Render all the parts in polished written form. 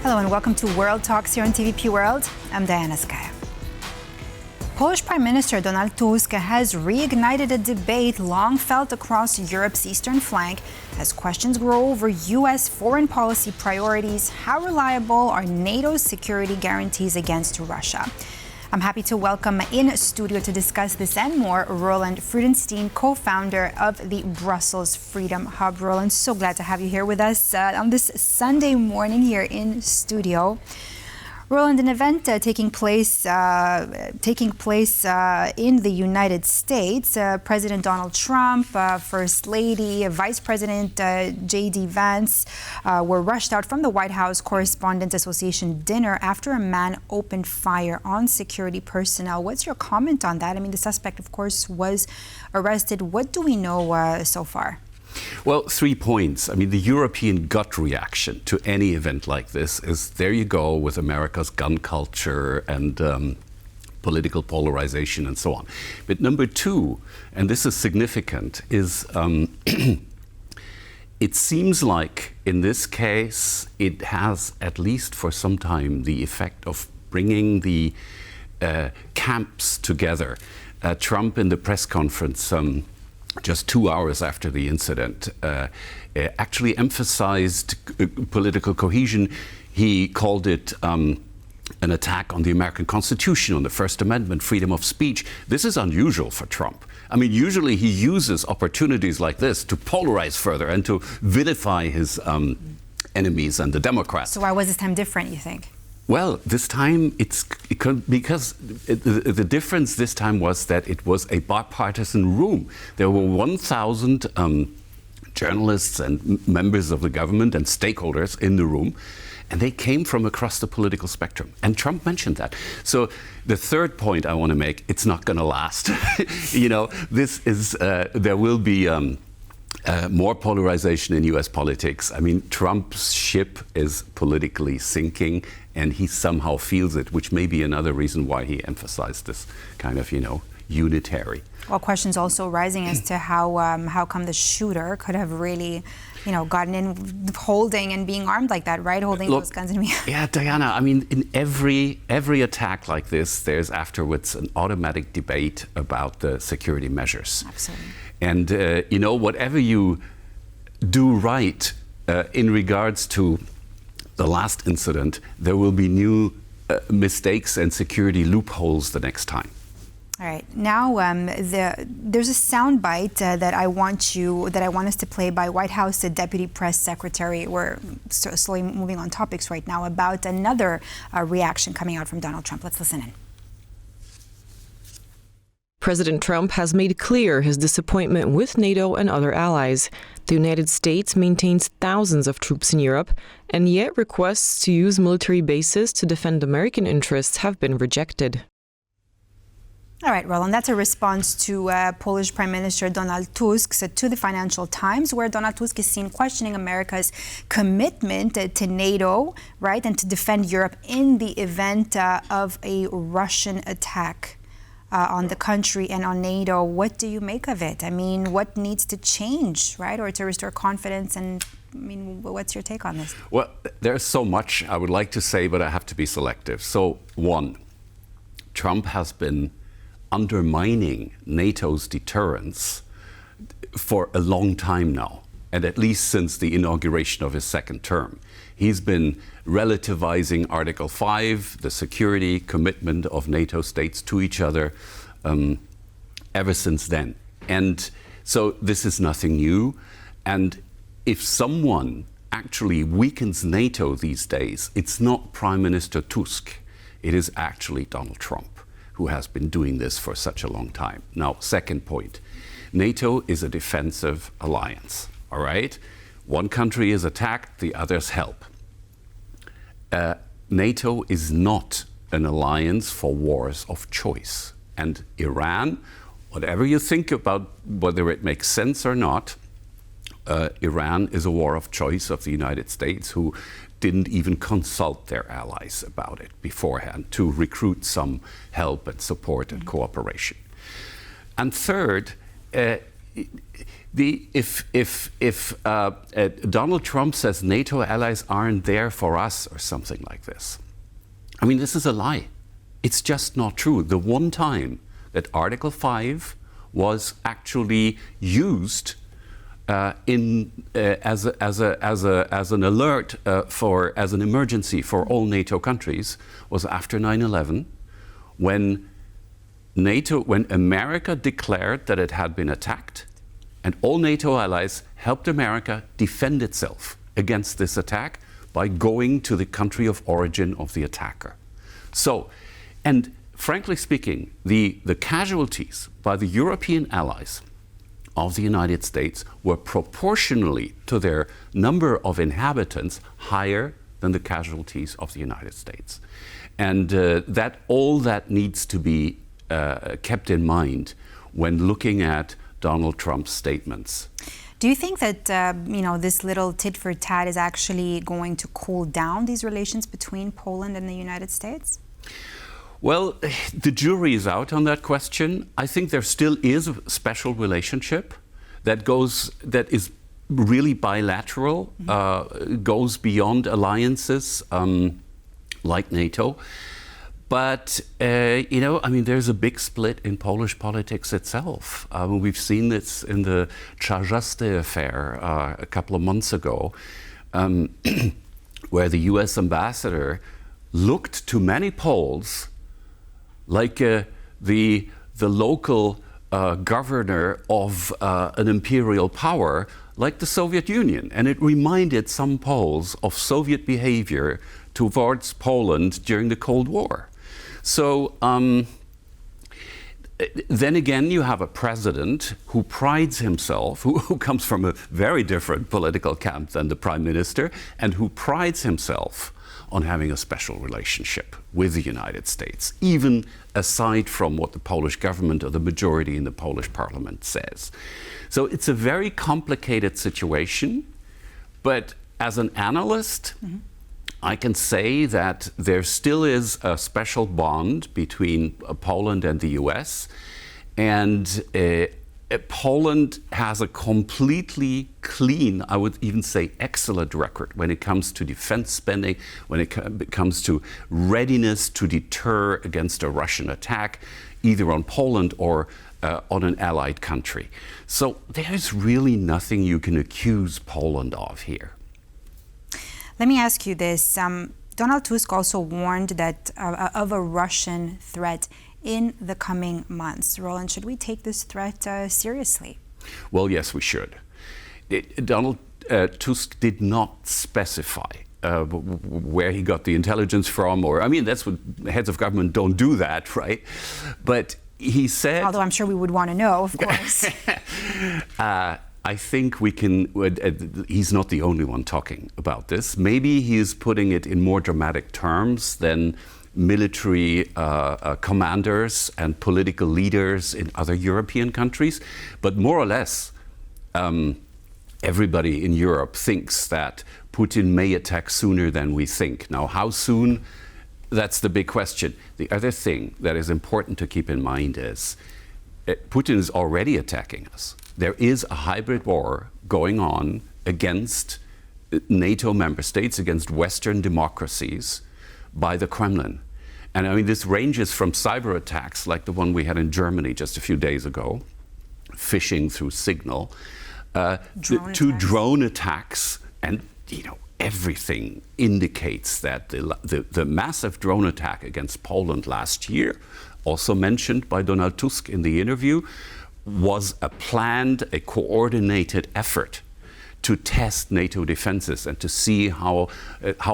Hello and welcome to World Talks here on TVP World. I'm Diana Skaya. Polish Prime Minister Donald Tusk has reignited a debate long felt across Europe's eastern flank as questions grow over U.S. foreign policy priorities. How reliable are NATO's security guarantees against Russia? I'm happy to welcome in studio to discuss this and more Roland Freudenstein, co-founder of the Brussels Freedom Hub. Roland, so glad to have you here with us on this Sunday morning here in studio. Roland, an event taking place in the United States. President Donald Trump, First Lady, Vice President J.D. Vance were rushed out from the White House Correspondents Association dinner after a man opened fire on security personnel. What's your comment on that? I mean, the suspect, of course, was arrested. What do we know so far? Well, 3 points. I mean, the European gut reaction to any event like this is, there you go with America's gun culture and political polarization and so on. But number two, and this is significant, is it seems like in this case, it has, at least for some time, the effect of bringing the camps together. Trump in the press conference just 2 hours after the incident, actually emphasized political cohesion. He called it an attack on the American Constitution, on the First Amendment, freedom of speech. This is unusual for Trump. I mean, usually he uses opportunities like this to polarize further and to vilify his enemies and the Democrats. So why was this time different, you think? Well, this time because the difference this time was that it was a bipartisan room. There were 1,000 journalists and members of the government and stakeholders in the room, and they came from across the political spectrum. And Trump mentioned that. So the third point I want to make, it's not going to last. You know, this is there will be more polarization in U.S. politics. I mean, Trump's ship is politically sinking, and he somehow feels it, which may be another reason why he emphasized this kind of, unitary. Well, questions also rising as to how come the shooter could have really, gotten in holding and being armed like that, right? Holding those guns in me. Yeah, Diana, I mean, in every attack like this, there's afterwards an automatic debate about the security measures. Absolutely. And, whatever you do right in regards to the last incident, there will be new mistakes and security loopholes the next time. All right. Now, there's a soundbite that I want us to play by White House Deputy Press Secretary. We're slowly moving on topics right now about another reaction coming out from Donald Trump. Let's listen in. President Trump has made clear his disappointment with NATO and other allies. The United States maintains thousands of troops in Europe, and yet requests to use military bases to defend American interests have been rejected. All right, Roland, that's a response to Polish Prime Minister Donald Tusk to the Financial Times, where Donald Tusk is seen questioning America's commitment to NATO, right, and to defend Europe in the event of a Russian attack on the country and on NATO. What do you make of it? I mean, what needs to change, right, or to restore confidence? And I mean, what's your take on this? Well, there's so much I would like to say, but I have to be selective. So, one, Trump has been undermining NATO's deterrence for a long time now, and at least since the inauguration of his second term. He's been relativizing Article 5, the security commitment of NATO states to each other, ever since then. And so this is nothing new. And if someone actually weakens NATO these days, it's not Prime Minister Tusk. It is actually Donald Trump, who has been doing this for such a long time. Now, second point, NATO is a defensive alliance, all right? One country is attacked, the others help. NATO is not an alliance for wars of choice. And Iran, whatever you think about whether it makes sense or not, Iran is a war of choice of the United States, who didn't even consult their allies about it beforehand to recruit some help and support and cooperation. And third, if Donald Trump says NATO allies aren't there for us or something like this, I mean, this is a lie. It's just not true. The one time that Article 5 was actually used as an alert as an emergency for all NATO countries was after 9/11, when America declared that it had been attacked, and all NATO allies helped America defend itself against this attack by going to the country of origin of the attacker. So, and frankly speaking, the casualties by the European allies of the United States were proportionally to their number of inhabitants higher than the casualties of the United States. And that all that needs to be kept in mind when looking at Donald Trump's statements. Do you think that this little tit for tat is actually going to cool down these relations between Poland and the United States? Well, the jury is out on that question. I think there still is a special relationship that is really bilateral, goes beyond alliances like NATO. But, there's a big split in Polish politics itself. We've seen this in the Czarzaste affair a couple of months ago, where the US ambassador looked to many Poles like the local governor of an imperial power like the Soviet Union. And it reminded some Poles of Soviet behavior towards Poland during the Cold War. So then again, you have a president who prides himself, who comes from a very different political camp than the prime minister, and who prides himself on having a special relationship with the United States, even aside from what the Polish government or the majority in the Polish parliament says. So it's a very complicated situation, but as an analyst, I can say that there still is a special bond between Poland and the US, and Poland has a completely clean, I would even say excellent record when it comes to defense spending, when it comes to readiness to deter against a Russian attack, either on Poland or on an allied country. So there's really nothing you can accuse Poland of here. Let me ask you this. Donald Tusk also warned that of a Russian threat in the coming months. Roland, should we take this threat seriously? Well, yes, we should. Donald Tusk did not specify where he got the intelligence from, that's what heads of government don't do that, right? But he said... Although I'm sure we would want to know, of course. I think we can, he's not the only one talking about this. Maybe he's putting it in more dramatic terms than military commanders and political leaders in other European countries. But more or less, everybody in Europe thinks that Putin may attack sooner than we think. Now, how soon? That's the big question. The other thing that is important to keep in mind is Putin is already attacking us. There is a hybrid war going on against NATO member states, against Western democracies by the Kremlin. And this ranges from cyber attacks like the one we had in Germany just a few days ago, phishing through Signal, to drone attacks. And, everything indicates that the massive drone attack against Poland last year, also mentioned by Donald Tusk in the interview, was a coordinated effort to test NATO defenses and to see how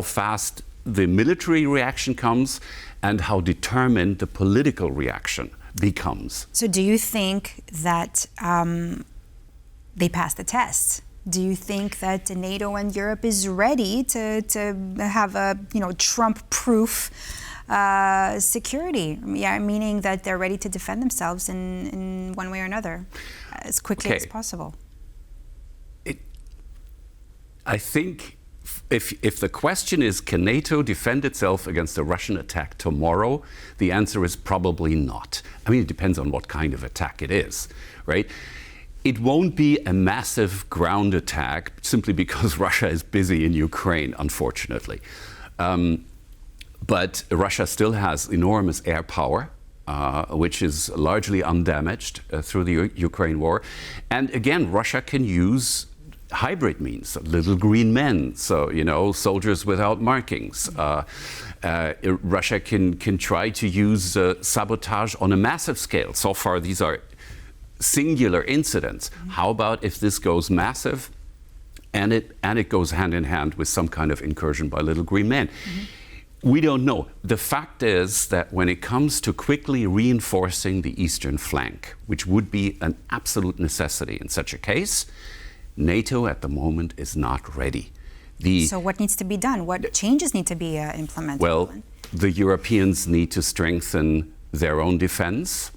fast the military reaction comes and how determined the political reaction becomes. So do you think that they passed the test? Do you think that NATO and Europe is ready to have a Trump-proof security, meaning that they're ready to defend themselves in one way or another as quickly as possible? I think if the question is, can NATO defend itself against a Russian attack tomorrow, the answer is probably not. It depends on what kind of attack it is, right? It won't be a massive ground attack simply because Russia is busy in Ukraine, unfortunately. But Russia still has enormous air power, which is largely undamaged through the Ukraine war. And again, Russia can use hybrid means, little green men, so, you know, soldiers without markings. Russia can try to use sabotage on a massive scale. So far, these are singular incidents. How about if this goes massive and it goes hand in hand with some kind of incursion by little green men? We don't know. The fact is that when it comes to quickly reinforcing the eastern flank, which would be an absolute necessity in such a case, NATO at the moment is not ready. So what needs to be done? What changes need to be implemented? Well, the Europeans need to strengthen their own defense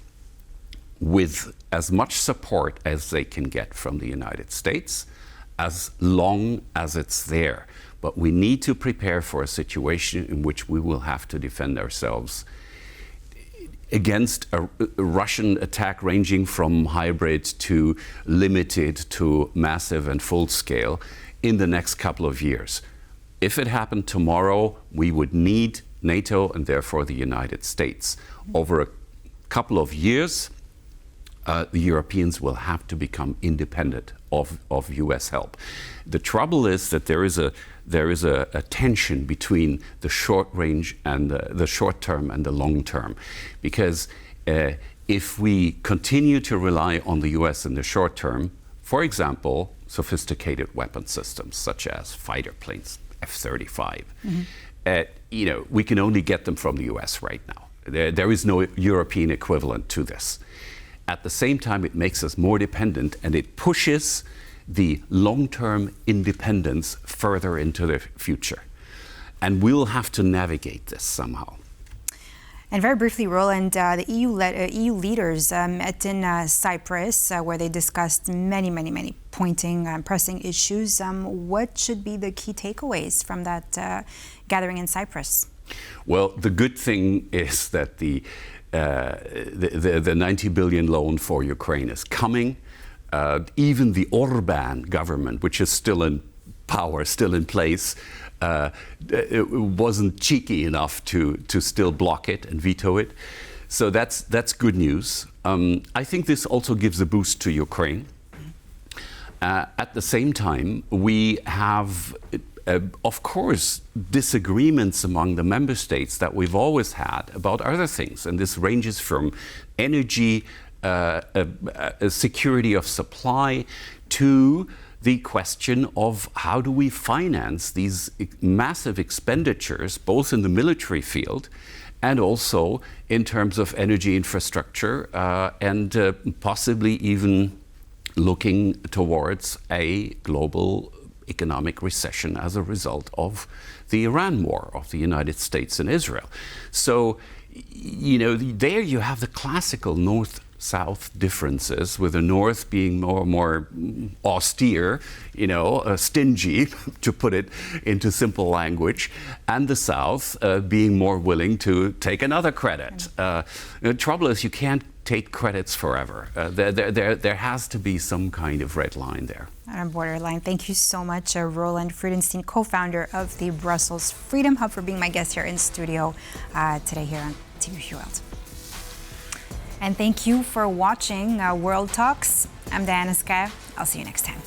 with as much support as they can get from the United States, as long as it's there. But we need to prepare for a situation in which we will have to defend ourselves against a Russian attack ranging from hybrid to limited to massive and full scale in the next couple of years. If it happened tomorrow, we would need NATO and therefore the United States. Over a couple of years, the Europeans will have to become independent of US help. The trouble is that there is a tension between the short range and the short term and the long term, because if we continue to rely on the US in the short term, for example, sophisticated weapon systems such as fighter planes, F-35, you know, we can only get them from the US right now. There is no European equivalent to this. At the same time, it makes us more dependent and it pushes the long-term independence further into the future. And we'll have to navigate this somehow. And very briefly, Roland, the EU leaders met in Cyprus, where they discussed many pointing, pressing issues. What should be the key takeaways from that gathering in Cyprus? Well, the good thing is that the 90 billion loan for Ukraine is coming. Even the Orban government, which is still in power, still in place, it wasn't cheeky enough to still block it and veto it. So that's good news. I think this also gives a boost to Ukraine. At the same time, we have, of course, disagreements among the member states that we've always had about other things. And this ranges from energy, security of supply, to the question of how do we finance these massive expenditures, both in the military field and also in terms of energy infrastructure and possibly even looking towards a global economic recession as a result of the Iran war of the United States and Israel. So, you know, there you have the classical North-South differences, with the North being more austere, you know, stingy, to put it into simple language, and the South being more willing to take another credit. The trouble is you can't take credits forever. There has to be some kind of red line there. On borderline. Thank you so much, Roland Freudenstein, co-founder of the Brussels Freedom Hub, for being my guest here in studio today here on TVP World. And thank you for watching World Talks. I'm Diana Skaya. I'll see you next time.